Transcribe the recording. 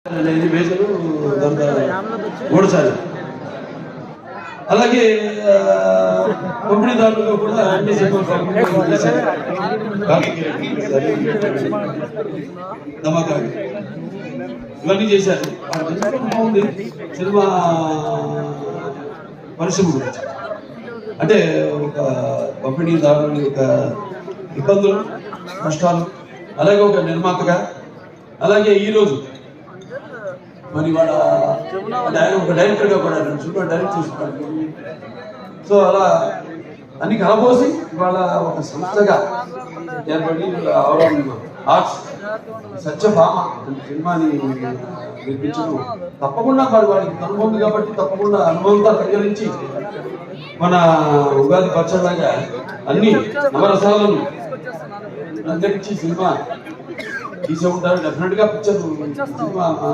అనేది మేజరు మూడుసారి. అలాగే పంపిణీదారులుగా కూడా అన్ని ఇవన్నీ చేశారు. బాగుంది సినిమా పరిశ్రమ గురించి. అంటే ఒక పంపిణీదారుల యొక్క ఇబ్బందులు, కష్టాలు, అలాగే ఒక నిర్మాతగా, అలాగే ఈరోజు మరి వాళ్ళ ఒక డైరెక్టర్గా కూడా సినిమా డైరెక్ట్ చేస్తున్నాడు. సో అలా అన్ని కలబోసి వాళ్ళ ఒక సంస్థగా ఏర్పడి ఆర్ట్స్ సత్యభామ సినిమాని నిర్మించడం తప్పకుండా మరి వాడికి అనుభవం కాబట్టి తప్పకుండా అనుభవంతో పరిగణించి మన ఉగాది పచ్చలాగా అన్ని నవరసాలను అందరించి సినిమా తీసే ఉంటారు. డెఫినెట్ గా పిక్చర్ సినిమా